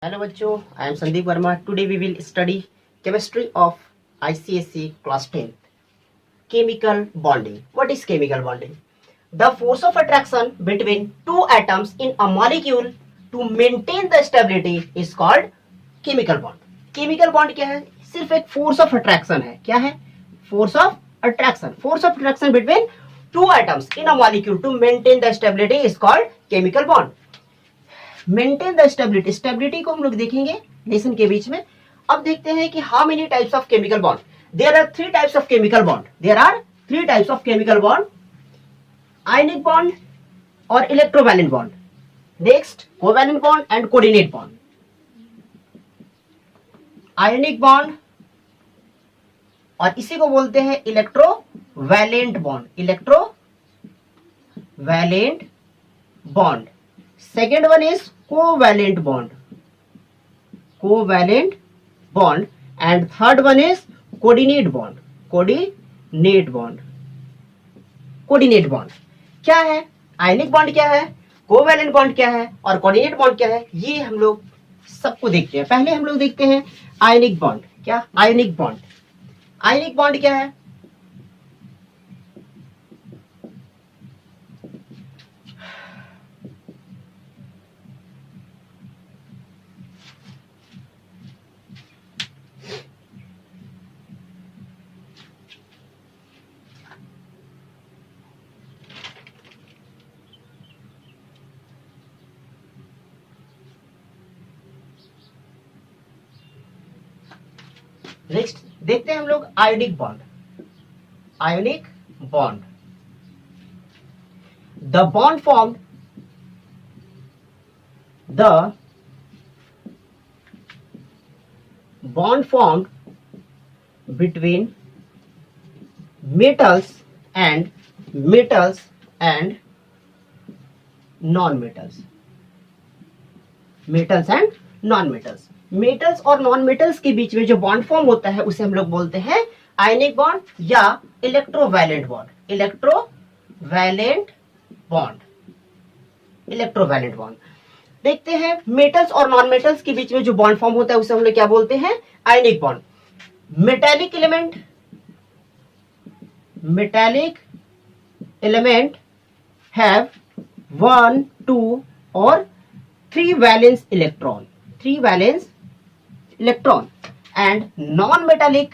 Hello बच्चों, I am Sandeep Verma. Today we will study chemistry of ICSE class 10th. Chemical bonding. What is chemical bonding? The force of attraction between two atoms in a molecule to maintain the stability is called chemical bond. Chemical bond क्या है? सिर्फ एक force of attraction है. क्या है? Force of attraction. Force of attraction between two atoms in a molecule to maintain the stability is called chemical bond. Maintain the stability, stability को हम लोग देखेंगे लेसन के बीच में. अब देखते हैं कि how many types of chemical bond. There are three types of chemical bond. There are three types of chemical bond. Ionic bond और electrovalent bond. Next covalent bond and coordinate bond. Ionic bond और इसी को बोलते हैं electrovalent bond. Electrovalent bond. Second one is covalent bond. Covalent bond. And third one is coordinate bond. Coordinate bond. Coordinate bond. क्या है? Ionic bond क्या है? Covalent bond क्या है? और कोऑर्डिनेट बॉन्ड क्या है? ये हम लोग सबको देखते हैं. पहले हम लोग देखते हैं आयनिक बॉन्ड. क्या? Ionic bond. आयनिक बॉन्ड क्या है? नेक्स्ट देखते हैं हम लोग ionic bond. Ionic bond. The bond formed between metals and non-metals. Metals and non-metals. Metals और नॉन मेटल्स के बीच में जो बॉन्ड फॉर्म होता है उसे हम लोग बोलते हैं आयनिक बॉन्ड या electrovalent bond. Electrovalent bond. Electrovalent bond. देखते हैं मेटल्स और नॉन मेटल्स के बीच में जो बॉन्ड फॉर्म होता है उसे हम लोग क्या बोलते हैं? Ionic bond. Metallic element have 1, 2 और 3 valence electron. 3 valence electron and non-metallic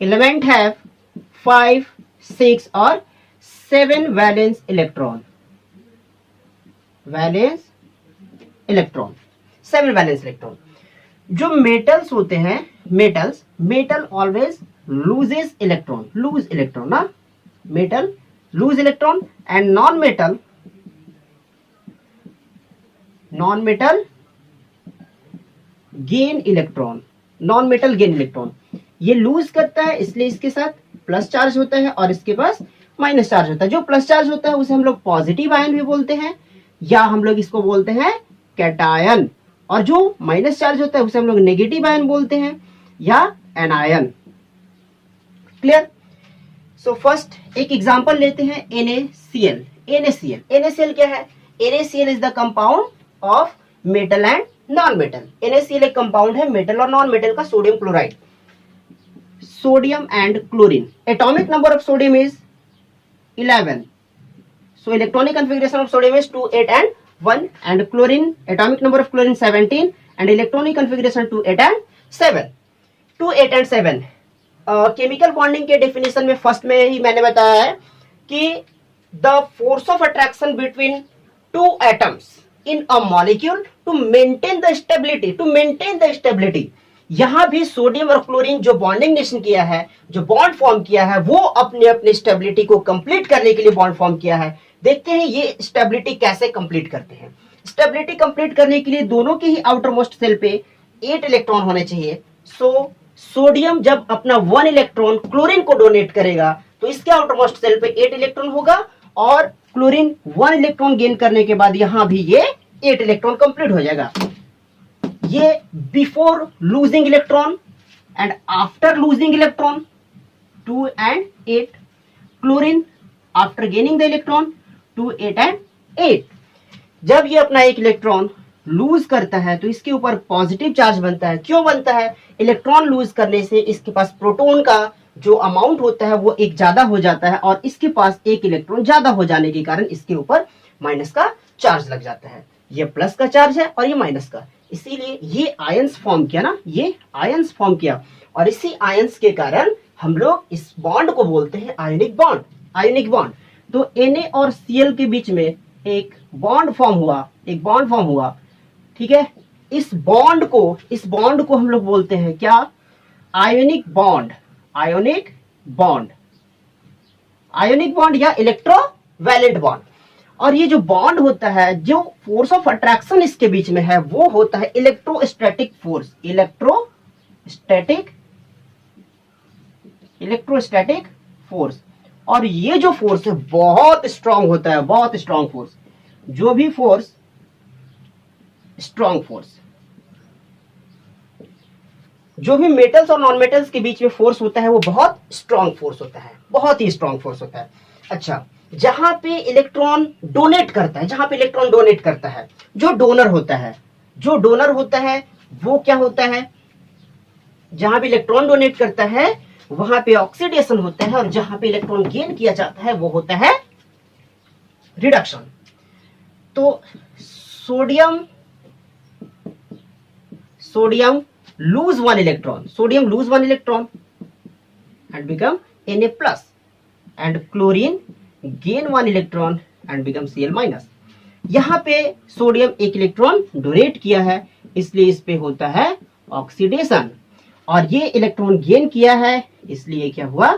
element have 5, 6 or 7 valence electron. 7 valence electron. जो metals होते हैं, metal always loses electron. ना? metal lose electron and non-metal gain electron. ये लूज करता है इसलिए इसके साथ प्लस चार्ज होता है और इसके पास माइनस चार्ज होता है. जो प्लस चार्ज होता है उसे हम लोग पॉजिटिव आयन भी बोलते हैं या हम लोग इसको बोलते हैं कैटायन. और जो माइनस चार्ज होता है उसे हम लोग नेगेटिव आयन बोलते हैं या एनायन. क्लियर? सो फर्स्ट एक एग्जांपल लेते हैं NaCl. NaCl क्या है? NaCl is the compound of metal and non metal. NaCl एक कंपाउंड है मेटल और नॉन मेटल का. Sodium chloride. Sodium and chlorine. Atomic number of sodium is 11. So electronic configuration of sodium is 2, 8 and 1. And chlorine atomic number of chlorine 17 and electronic configuration 2, 8 and 7. 2, 8 and 7. Chemical bonding के definition में first में ही मैंने बताया है कि the force of attraction between two atoms in a molecule to maintain the stability. यहां भी sodium और क्लोरीन जो बॉन्डिंग नेशन किया है, जो बॉन्ड फॉर्म किया है, वो अपने स्टेबिलिटी को कंप्लीट करने के लिए बॉन्ड फॉर्म किया है. देखते हैं ये स्टेबिलिटी कैसे कंप्लीट करते हैं. स्टेबिलिटी कंप्लीट करने के लिए दोनों के ही आउटर मोस्ट सेल पे 8 इलेक्ट्रॉन होने चाहिए. सो सोडियम जब अपना 1 इलेक्ट्रॉन क्लोरीन को डोनेट करेगा तो इसके आउटर मोस्ट सेल पे 8 इलेक्ट्रॉन होगा और क्लोरीन 1 इलेक्ट्रॉन गेन करने के बाद यहां भी ये 8 इलेक्ट्रॉन कंप्लीट हो जाएगा. ये before losing electron and after losing electron 2 and 8. Chlorine after gaining the electron 2 8 and 8। जब ये अपना एक इलेक्ट्रॉन लूज करता है तो इसके ऊपर पॉजिटिव चार्ज बनता है। क्यों बनता है? इलेक्ट्रॉन लूज करने से इसके पास प्रोटॉन का जो अमाउंट होता है वो एक ज्यादा हो जाता है और इसके पास एक इलेक्ट्रॉन ज्यादा हो जाने के कारण इसके ऊपर माइनस का चार्ज लग जाता है। ये प्लस का चार्ज है और ये माइनस का, इसीलिए ये आयंस फॉर्म किया ना, ये आयंस फॉर्म किया और इसी आयंस के कारण हम लोग इस बॉन्ड को बोलते हैं आयनिक बॉन्ड। आयनिक बॉन्ड तो Na और Cl के बीच में एक बॉन्ड फॉर्म हुआ, एक बॉन्ड फॉर्म हुआ, ठीक है। इस बॉन्ड को हम लोग बोलते हैं क्या? Ionic bond. Ionic bond, ionic bond या इलेक्ट्रोवैलेंट बॉन्ड। और ये जो बॉन्ड होता है, जो फोर्स ऑफ अट्रैक्शन इसके बीच में है वो होता है इलेक्ट्रोस्टैटिक फोर्स। Electrostatic force. और ये जो फोर्स है बहुत स्ट्रांग होता है, बहुत स्ट्रांग फोर्स। जो भी फोर्स स्ट्रांग फोर्स, जो भी मेटल्स और नॉन मेटल्स के बीच में फोर्स होता है वो बहुत स्ट्रांग फोर्स होता है, बहुत ही स्ट्रांग फोर्स होता है। अच्छा, जहां पे इलेक्ट्रॉन डोनेट करता है, जहां पे इलेक्ट्रॉन डोनेट करता है, जो डोनर होता है, जो डोनर होता है वो क्या होता है? जहां पे इलेक्ट्रॉन डोनेट करता है वहां पे ऑक्सीडेशन होता है और जहां पे इलेक्ट्रॉन गेन किया जाता है वो होता है रिडक्शन। तो sodium lose one electron, sodium lose one electron and become Na plus, and chlorine gain one electron and become Cl minus। यहाँ पे सोडियम एक इलेक्ट्रॉन डोनेट किया है इसलिए इस पे होता है ऑक्सीडेशन, और ये इलेक्ट्रॉन गेन किया है इसलिए क्या हुआ?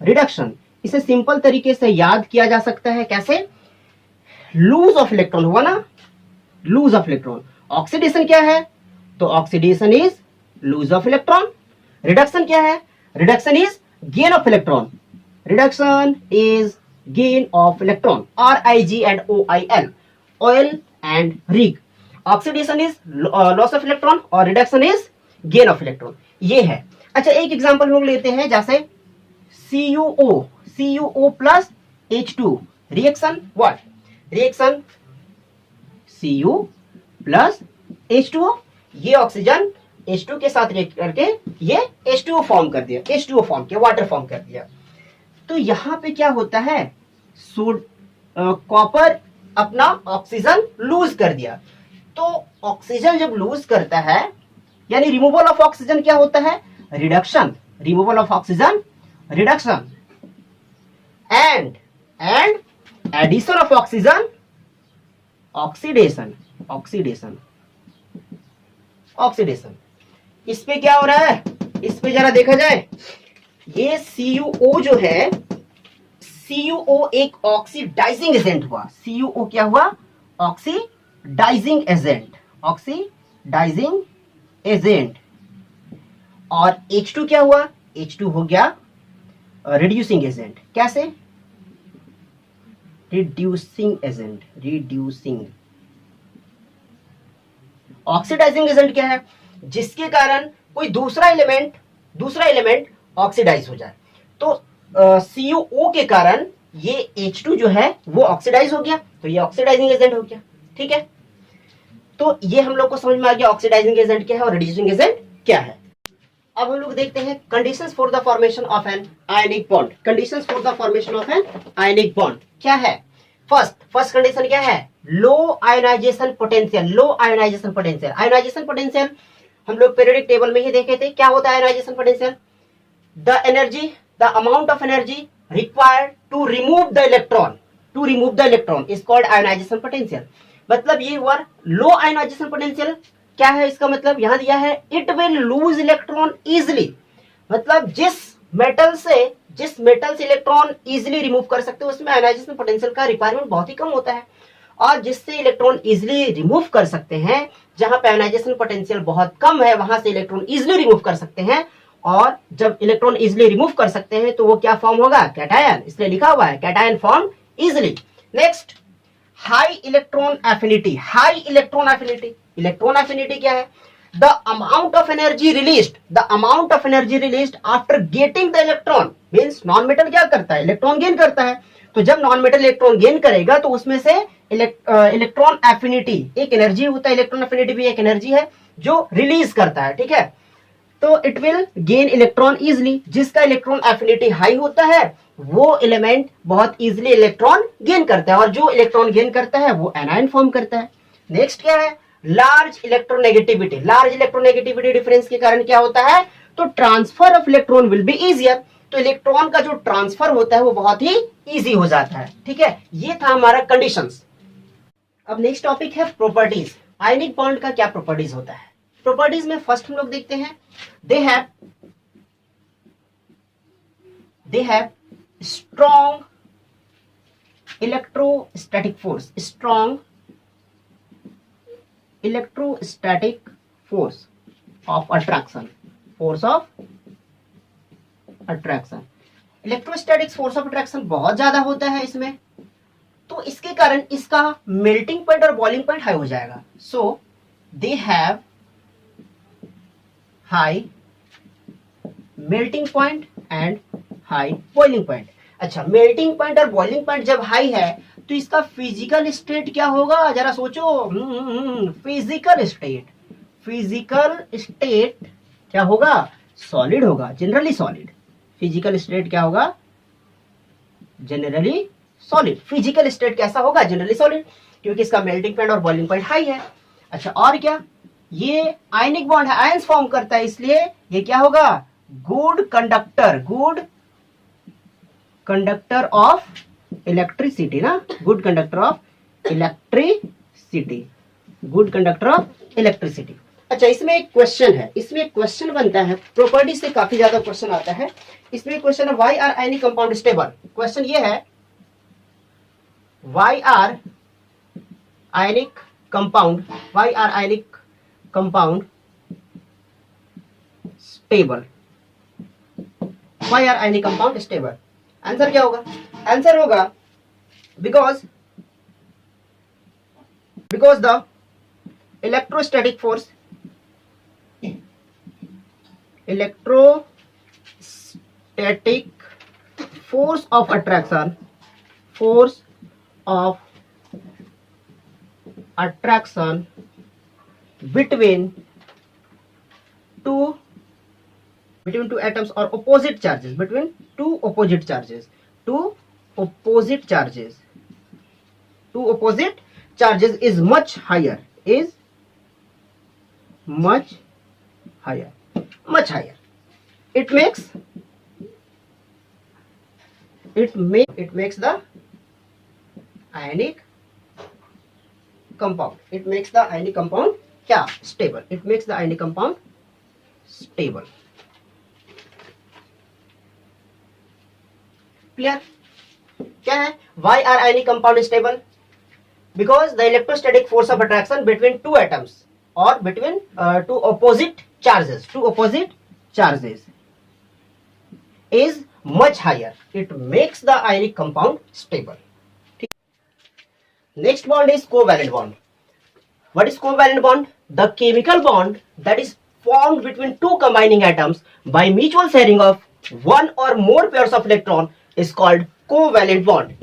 रिडक्शन। इसे सिंपल तरीके से याद किया जा सकता है, कैसे? लूज ऑफ इलेक्ट्रॉन हुआ ना, लूज ऑफ इलेक्ट्रॉन। ऑक्सीडेशन क्या है? तो oxidation is loose of electron. Reduction क्या है? Reduction is gain of electron. Reduction is gain of electron. RIG and OIL, oil and rig. Oxidation is loss of electron और reduction is gain of electron. ये है। अच्छा, एक example हम लोग लेते हैं, जैसे CuO plus H2 reaction. What reaction? Cu plus H2O, ये ऑक्सीजन H2 के साथ रिएक्ट करके ये H2O फॉर्म कर दिया, H2O फॉर्म किया, वाटर फॉर्म कर दिया। तो यहां पे क्या होता है? कॉपर अपना ऑक्सीजन लूज कर दिया। तो ऑक्सीजन जब लूज करता है यानी रिमूवल ऑफ ऑक्सीजन क्या होता है? Reduction. Removal of oxygen reduction, and addition of oxygen oxidation. Oxidation. इस पे क्या हो रहा है? इस पे जरा देखा जाए, ये CuO जो है, CuO एक ऑक्सीडाइजिंग एजेंट हुआ। CuO क्या हुआ? Oxidizing agent, oxidizing agent. और H2 क्या हुआ? H2 हो गया रिड्यूसिंग एजेंट। कैसे? Reducing agent, reducing. Oxidizing agent क्या है? जिसके कारण कोई दूसरा एलिमेंट ऑक्सीडाइज हो जाए। तो CuO के कारण ये H2 जो है वो ऑक्सीडाइज हो गया, तो ये ऑक्सीडाइजिंग एजेंट हो गया। ठीक है, तो ये हम लोग को समझ में आ गया ऑक्सीडाइजिंग एजेंट क्या है और रिड्यूसिंग एजेंट क्या है। अब हम लोग देखते हैं conditions for the formation of an ionic bond. Conditions for the formation of an ionic bond क्या है? फर्स्ट कंडीशन क्या है? Low ionization potential. Low ionization potential. Ionization potential हम लोग पीरियोडिक टेबल में ही देखे थे। क्या होता है ionization potential? The energy, the amount of energy required to remove the electron is called ionization potential. मतलब ये हुआ लो आयोनाइजेशन पोटेंशियल। क्या है इसका मतलब? यहां दिया है it will lose electron easily. मतलब जिस मेटल से इलेक्ट्रॉन इजिली रिमूव कर सकते हो उसमें आयोनाइजेशन पोटेंशियल का रिक्वायरमेंट बहुत ही कम होता है। और जिससे इलेक्ट्रॉन इजिली रिमूव कर सकते हैं, जहां पे आयोनाइजेशन पोटेंशियल बहुत कम है वहां से इलेक्ट्रॉन इजिली रिमूव कर सकते हैं। और जब इलेक्ट्रॉन इजिली रिमूव कर सकते हैं तो वो क्या फॉर्म होगा? कैटायन। इसलिए लिखा हुआ है cation form easily. Next, high electron affinity. High electron affinity, electron affinity क्या है? The amount of energy released after getting the electron. Means non metal क्या करता है? इलेक्ट्रॉन गेन करता है। तो जब नॉन मेटल इलेक्ट्रॉन गेन करेगा तो उसमें से इलेक्ट्रॉन एफिनिटी एक एनर्जी होता है, इलेक्ट्रॉन एफिनिटी भी एक एनर्जी है जो रिलीज करता है, ठीक है। तो it will gain electron easily, जिसका इलेक्ट्रॉन एफिनिटी हाई होता है वो एलिमेंट बहुत इजिली इलेक्ट्रॉन गेन करता है, और जो इलेक्ट्रॉन गेन करता है वो एनायन फॉर्म करता है। नेक्स्ट क्या है, large electronegativity. Large electronegativity difference के कारण क्या होता है, तो transfer of electron will be easier, तो इलेक्ट्रॉन का जो ट्रांसफर होता है वो बहुत ही इजी हो जाता है, ठीक है। ये था हमारा कंडीशंस। अब नेक्स्ट टॉपिक है प्रॉपर्टीज। आयनिक बॉन्ड का क्या प्रॉपर्टीज होता है। प्रॉपर्टीज में फर्स्ट हम लोग देखते हैं, they have strong electrostatic force, strong electrostatic force of attraction, force of attraction. Electrostatic force of attraction बहुत ज्यादा होता है इसमें, तो इसके कारण इसका मेल्टिंग पॉइंट और बॉइलिंग पॉइंट हाई हो जाएगा। So they have high melting point and high boiling point. अच्छा, मेल्टिंग पॉइंट और बॉइलिंग पॉइंट जब हाई है तो इसका फिजिकल स्टेट क्या होगा, जरा सोचो। फिजिकल स्टेट क्या होगा, सॉलिड होगा, जनरली सॉलिड। फिजिकल स्टेट क्या होगा, जनरली सॉलिड। फिजिकल स्टेट कैसा होगा, जनरली सॉलिड, क्योंकि इसका मेल्टिंग पॉइंट और बॉइलिंग पॉइंट हाई है। अच्छा, और क्या, ये आयनिक बॉन्ड है, आयंस फॉर्म करता है, इसलिए ये क्या होगा, गुड कंडक्टर ऑफ इलेक्ट्रिसिटी ना, गुड कंडक्टर ऑफ इलेक्ट्रिसिटी। अच्छा, इसमें एक क्वेश्चन है, इसमें एक क्वेश्चन बनता है, प्रॉपर्टी से काफी ज्यादा क्वेश्चन आता है। इसमें एक क्वेश्चन है, why are ionic compound stable. Question ये है, why are ionic compound stable, why are ionic compound stable. Answer क्या होगा, आंसर होगा because the electrostatic force of attraction between two atoms or opposite charges, between two opposite charges is much higher, it makes the ionic compound, क्या, stable, it makes the ionic compound stable. Clear, क्या है, why are ionic compound stable, because the electrostatic force of attraction between two atoms और between two opposite charges is much higher, it makes the ionic compound stable. Next bond is covalent bond. What is covalent bond? The chemical bond that is formed between two combining atoms by mutual sharing of one or more pairs of electron is called covalent bond,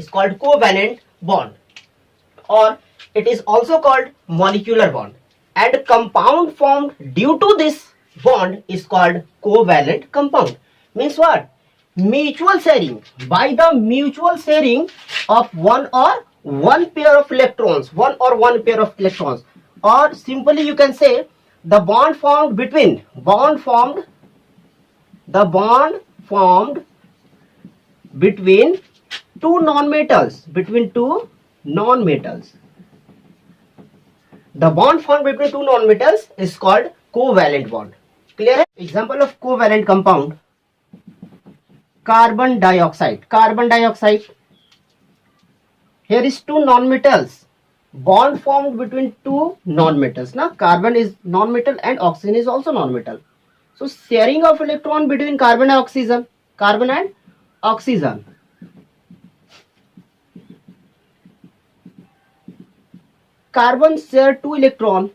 or it is also called molecular bond, and compound formed due to this bond is called covalent compound. Means what? Mutual sharing, by the mutual sharing of one pair of electrons, or simply you can say the bond formed between two non-metals, the bond formed between two non-metals is called covalent bond. Clear? Example of covalent compound, carbon dioxide. Here is two non-metals, bond formed between two non-metals. Now carbon is non-metal and oxygen is also non-metal. So sharing of electron between carbon and oxygen. Carbon share two electron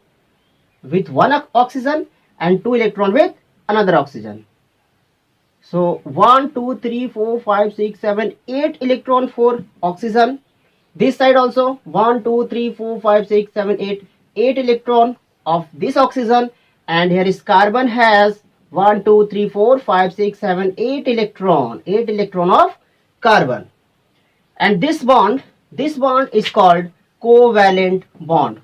with one oxygen and two electron with another oxygen. So 1 2 3 4 5 6 7 8 electron for oxygen. This side also 1 2 3 4 5 6 7 8 8 electron of this oxygen, and here is carbon has 1 2 3 4 5 6 7 8 electron of carbon. And this bond is called covalent bond.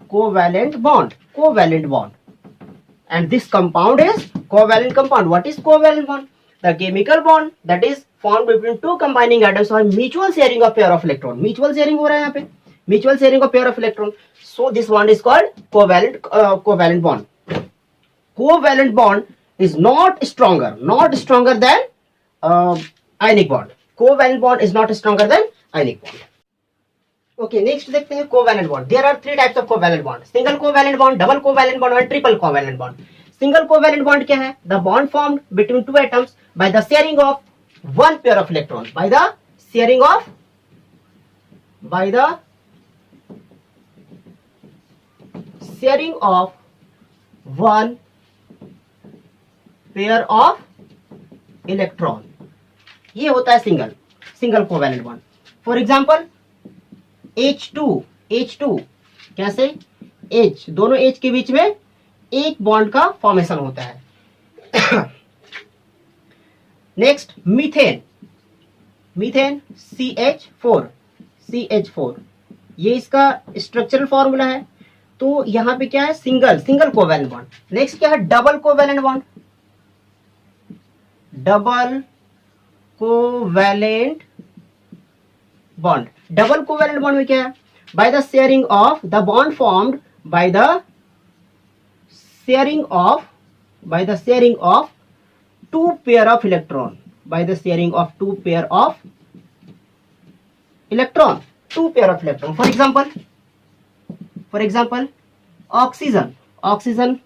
And this compound is covalent compound. What is covalent bond? The chemical bond that is formed between two combining atoms or mutual sharing of pair of electron. Mutual sharing हो रहा है यहाँ पे, mutual sharing of pair of electron. So this bond is called covalent bond. Covalent bond is not stronger than ionic bond. Covalent bond is not stronger than ionic bond. Okay, next देखते हैं covalent bond. There are three types of covalent bond: single covalent bond, double covalent bond और triple covalent bond. Single covalent bond क्या है? The bond formed between two atoms by the sharing of one pair of electrons. By the sharing of one pair of electron. ये होता है single covalent bond. For example H2 कैसे? H, दोनों H के बीच में एक बॉन्ड का formation होता है. नेक्स्ट मीथेन CH4, ये इसका स्ट्रक्चरल फॉर्मूला है. तो यहाँ पे क्या है? Single covalent bond. नेक्स्ट क्या है? Double covalent bond. Double covalent bond में क्या है? By the sharing of the bond formed by the sharing of two pair of electron. For example oxygen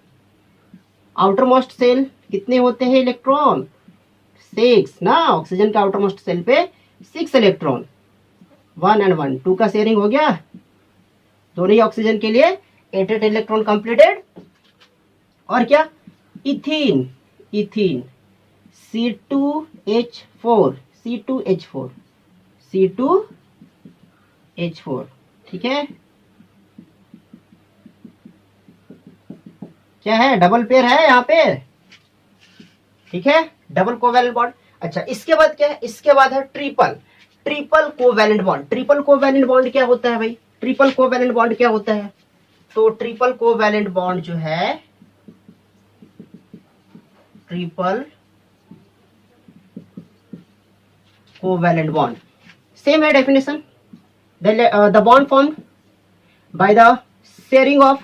outermost shell कितने होते हैं electron? 6 ना. Oxygen का आउटर मोस्ट सेल पे 6 electron. 1 and 1 2 का शेयरिंग हो गया. दोनों ही ऑक्सीजन के लिए 8 इलेक्ट्रॉन कंप्लीटेड. और क्या? इथीन C2H4 ठीक है. क्या है? डबल पेयर है यहाँ पे. ठीक है, डबल कोवैलेंट बॉन्ड. अच्छा, इसके बाद क्या है? इसके बाद है triple covalent bond. Triple covalent bond क्या होता है भाई? ट्रिपल कोवैलेंट बॉन्ड क्या होता है? तो ट्रिपल कोवैलेंट बॉन्ड जो है, ट्रिपल कोवैलेंट बॉन्ड सेम है definition. The bond formed by the sharing of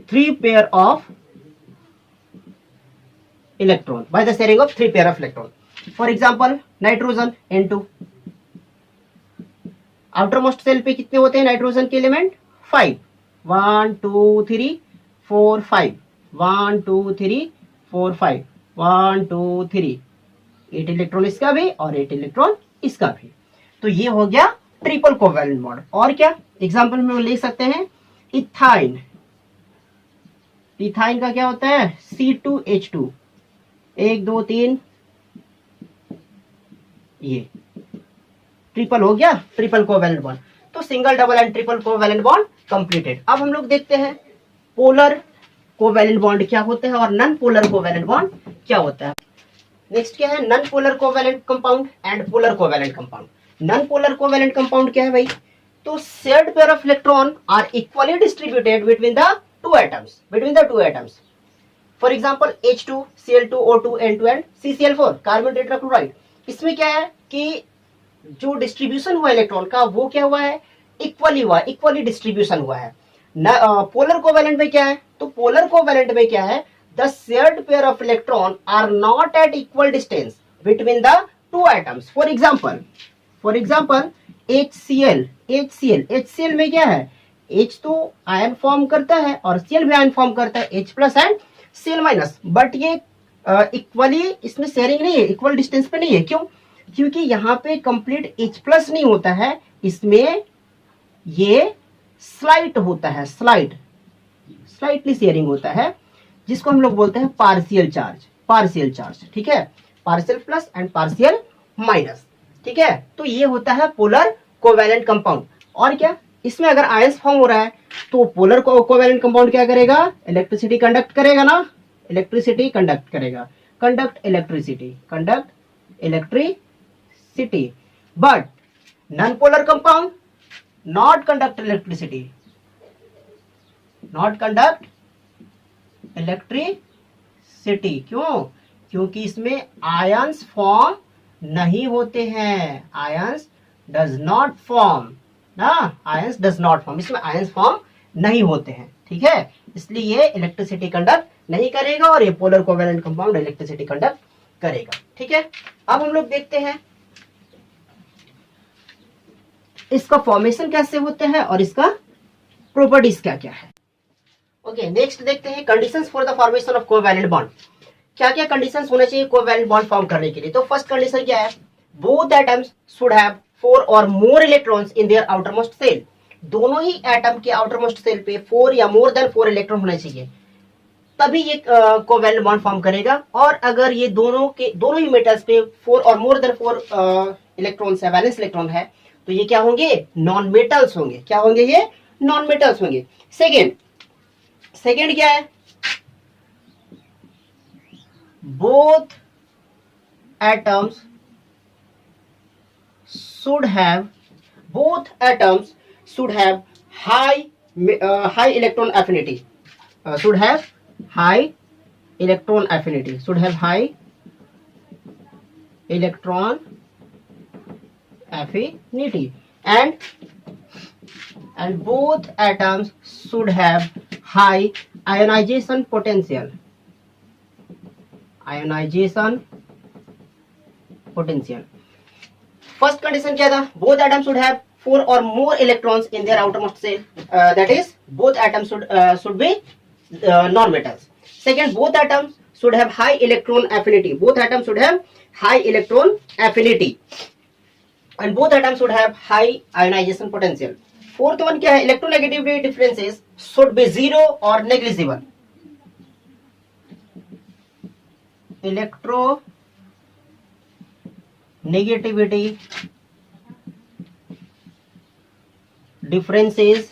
three pair of electron. For example nitrogen N2. Outermost shell पे कितने होते हैं नाइट्रोजन के एलिमेंट? 5. 1 2 3 4 5. 1 2 3 4 5. 1 2 3. 8 इलेक्ट्रॉन इसका भी और 8 इलेक्ट्रॉन इसका भी. तो ये हो गया ट्रिपल कोवैलेंट बॉन्ड. और क्या एग्जांपल में लिख सकते हैं? इथाइन का क्या होता है? C2H2. 1 2 3 ये ट्रिपल हो गया, ट्रिपल कोवैलेंट बॉन्ड. तो single, double and triple covalent bond completed. अब हम लोग देखते हैं पोलर कोवैलेंट बॉन्ड क्या होता है और नॉन पोलर कोवैलेंट बॉन्ड क्या होता है. नेक्स्ट क्या है? Non polar covalent compound and polar covalent compound. Non polar covalent compound क्या है भाई? तो shared pair of electron are equally distributed between the two atoms. For example H2 Cl2 O2 N2 and CCl4 carbon tetrachloride. इसमें क्या है कि जो distribution हुआ इलेक्ट्रॉन का वो क्या हुआ है? इक्वली डिस्ट्रीब्यूशन हुआ है. पोलर कोवैलेंट में क्या है? तो पोलर कोवैलेंट में क्या है? The shared pair of electron are not at equal distance between the two atoms. For example HCl में क्या है? H तो आयन फॉर्म करता है और Cl भी आयन फॉर्म करता है, H plus and Cl minus. But ये इक्वली इसमें शेयरिंग नहीं है, इक्वल डिस्टेंस पे नहीं है. क्यों? क्योंकि यहाँ पे कंप्लीट H प्लस नहीं होता है, इसमें ये स्लाइट होता है. स्लाइट स्लाइटली शेयरिंग होता है, जिसको हम लोग बोलते हैं पार्शियल चार्ज, पार्शियल चार्ज, ठीक है, partial plus and partial minus, ठीक है। तो ये होता है पोलर कोवैलेंट कंपाउंड। और क्या, इसमें अगर आयंस फॉर्म हो रहा है तो पोलर कोवैलेंट कंपाउंड क्या करेगा, इलेक्ट्रिसिटी कंडक्ट करेगा ना, इलेक्ट्रिसिटी कंडक्ट करेगा, conduct electricity, conduct electricity. But non polar compound not conduct electricity, not conduct electricity. क्यों, क्योंकि इसमें आयंस फॉर्म नहीं होते हैं, आयंस डज नॉट फॉर्म ना, आयंस डज नॉट फॉर्म, इसमें आयंस फॉर्म नहीं होते हैं, ठीक है। इसलिए ये इलेक्ट्रिसिटी कंडक्ट नहीं करेगा और ये polar covalent compound electricity conduct करेगा, ठीक है। अब हम लोग देखते हैं इसका फॉर्मेशन कैसे होते हैं और इसका प्रॉपर्टीज क्या क्या है। ओके, नेक्स्ट देखते हैं conditions for the formation of covalent bond. क्या क्या कंडीशंस होने चाहिए कोवैलेंट बॉन्ड फॉर्म करने के लिए। तो फर्स्ट कंडीशन क्या है, बोथ एटम्स शुड हैव 4 और more electrons in their outermost shell. दोनों ही एटम के आउटरमोस्ट सेल पे 4 या मोर देन 4 इलेक्ट्रॉन होने चाहिए, तभी ये कोवैलेंट बॉन्ड फॉर्म करेगा। और अगर ये दोनों ही मेटल्स पे 4 और मोर देन 4 इलेक्ट्रॉन्स है, वैलेंस इलेक्ट्रॉन है, तो ये क्या होंगे, नॉन मेटल्स होंगे। क्या होंगे, ये नॉन मेटल्स होंगे। सेकेंड क्या है, both atoms should have high electron affinity, should have high electron affinity, should have high electron affinity, and both atoms should have high ionization potential, ionization potential। First condition क्या था, both atom should have 4 और more electrons in their outermost shell, that is both atom should be non metals. Second, both atom should have high electron affinity, both atom should have high electron affinity, and both atom should have high ionization potential. Fourth one क्या है, electronegativity differences should be 0 और negligible, electronegativity differences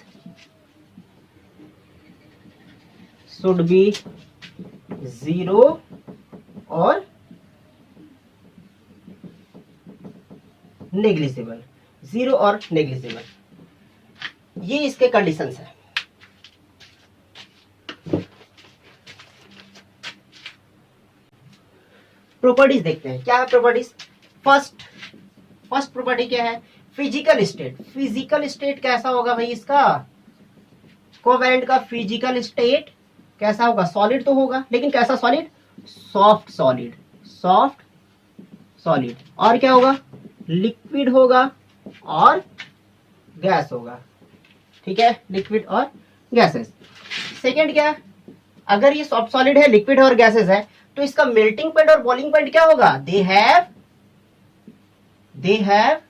should be 0 और negligible, 0 और negligible, ये इसके conditions है। Properties देखते हैं, क्या है प्रॉपर्टीज। फर्स्ट प्रॉपर्टी क्या है, फिजिकल स्टेट। फिजिकल स्टेट कैसा होगा भाई इसका, कोवैलेंट का फिजिकल स्टेट कैसा होगा, सॉलिड तो होगा, लेकिन कैसा solid, soft solid, soft solid. और क्या होगा, लिक्विड होगा और गैस होगा, ठीक है, लिक्विड और गैसेस। सेकेंड क्या है, अगर ये सॉफ्ट सॉलिड है, लिक्विड है और गैसेस है, तो इसका मेल्टिंग पॉइंट और बॉइलिंग पॉइंट क्या होगा, they have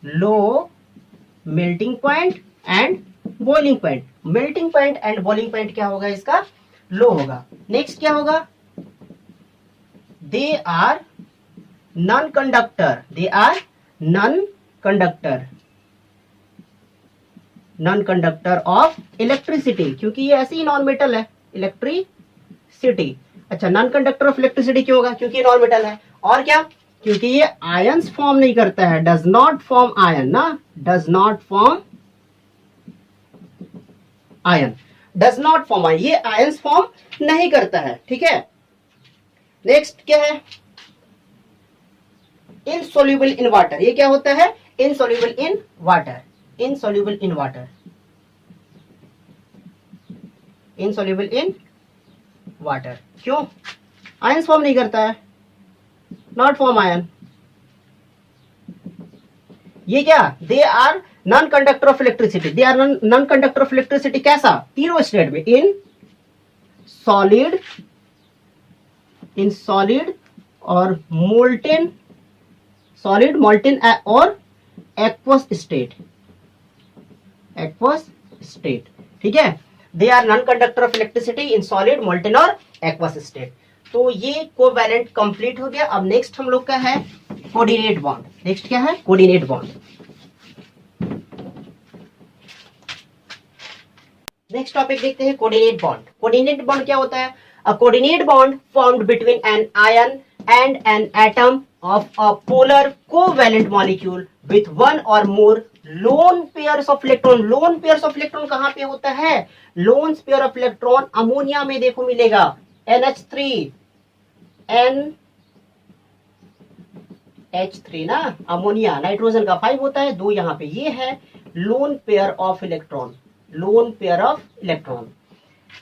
low melting point and boiling point. Melting point and boiling point क्या होगा इसका, लो होगा। नेक्स्ट क्या होगा, they are non conductor, they are non conductor of electricity, क्योंकि ये ऐसे ही नॉन मेटल है, इलेक्ट्रिसिटी। अच्छा, नॉन कंडक्टर ऑफ इलेक्ट्रिसिटी क्यों होगा, क्योंकि नॉन मेटल है। और क्या, क्योंकि ये आयंस फॉर्म नहीं करता है, डज नॉट फॉर्म आयन ना, does not form ion, does not form ion, ये आयंस फॉर्म नहीं करता है, ठीक है। नेक्स्ट क्या है, इनसॉल्युबल इन वाटर। ये क्या होता है, insoluble in water, insoluble in water, insoluble in water. क्यों, आयंस फॉर्म नहीं करता है, नॉट फॉर्म आयन। ये क्या, they are non conductor of electricity, they are non conductor of electricity कैसा, तीनों स्टेट में, इन सॉलिड और मोल्टेन, सॉलिड, मोल्टेन और एक्वस स्टेट, ठीक है। They are non conductor of electricity in solid, molten और एक्वस स्टेट। तो ये कोवैलेंट कंप्लीट हो गया। अब नेक्स्ट हम लोग का है कोऑर्डिनेट बॉन्ड। नेक्स्ट क्या है? Coordinate bond. नेक्स्ट टॉपिक देखते हैं कोऑर्डिनेट बॉन्ड। कोऑर्डिनेट बॉन्ड क्या होता है? A coordinate bond formed between an ion and an atom of a polar covalent molecule with one or more lone pairs of electron. Lone pairs of electron कहां पे होता है? Lone pair of electron ammonia में देखो मिलेगा NH3 NH3 ना, ammonia nitrogen का 5 होता है, 2 यहाँ पे। ये है lone pair of electron. Lone pair of electron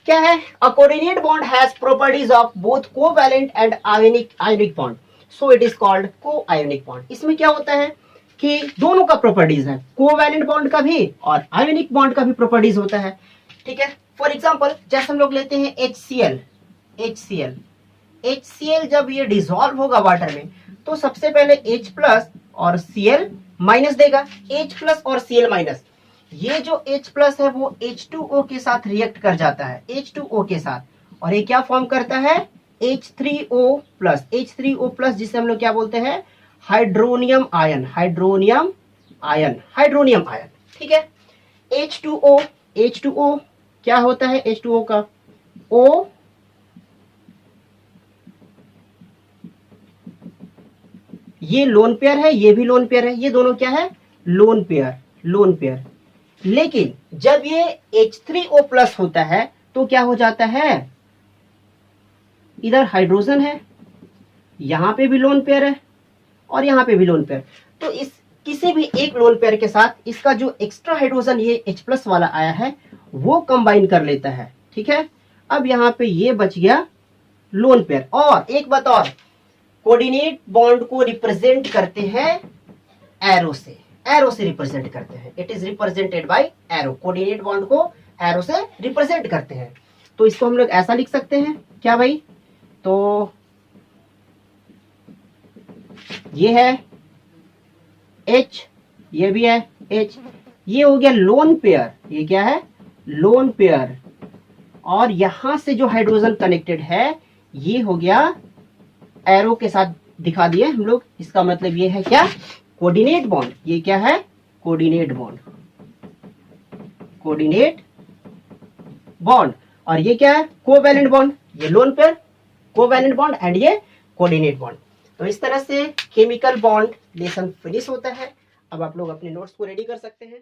क्या है? A coordinate bond has properties of both covalent and ionic bond, so it is called coionic bond. इसमें क्या होता है कि दोनों का प्रॉपर्टीज है, कोवैलेंट बॉन्ड का भी और आयोनिक बॉन्ड का भी प्रॉपर्टीज होता है। ठीक है, फॉर एग्जांपल जैसे हम लोग लेते हैं HCl जब ये डिसॉल्व होगा वाटर में तो सबसे पहले H प्लस और Cl माइनस देगा। H प्लस और Cl माइनस, ये जो H प्लस है वो H2O के साथ रिएक्ट कर जाता है, H2O के साथ, और ये क्या फॉर्म करता है? H3O plus. H3O प्लस जिसे हम लोग क्या बोलते हैं? Hydronium ion. ठीक है, H2O क्या होता है? H2O का O ये लोन पेयर है, ये भी लोन पेयर है, ये दोनों क्या है? Lone pair. लेकिन जब ये H3O प्लस होता है तो क्या हो जाता है? इधर हाइड्रोजन है, यहां पे भी लोन पेयर है और यहां पे भी लोन पेयर। तो इस किसी भी एक लोन पेयर के साथ इसका जो एक्स्ट्रा हाइड्रोजन ये H प्लस वाला आया है वो कंबाइन कर लेता है। ठीक है, अब यहाँ पे ये बच गया लोन पेयर। और एक बात और, कोऑर्डिनेट बॉन्ड को रिप्रेजेंट करते हैं एरो से रिप्रेजेंट करते हैं। It is represented by arrow. Coordinate bond को एरो से रिप्रेजेंट करते हैं। तो इसको हम लोग ऐसा लिख सकते हैं क्या भाई? तो ये है H, ये भी है H, ये हो गया लोन पेयर। ये क्या है? Lone pair. और यहां से जो हाइड्रोजन कनेक्टेड है ये हो गया एरो के साथ दिखा दिए हम लोग। इसका मतलब ये है क्या? Coordinate bond. ये क्या है? Coordinate bond. और ये क्या है? Covalent bond. ये lone pair, covalent bond, and ये कोऑर्डिनेट बॉन्ड। तो इस तरह से केमिकल बॉन्ड लेसन फिनिश होता है। अब आप लोग अपने नोट्स को रेडी कर सकते हैं।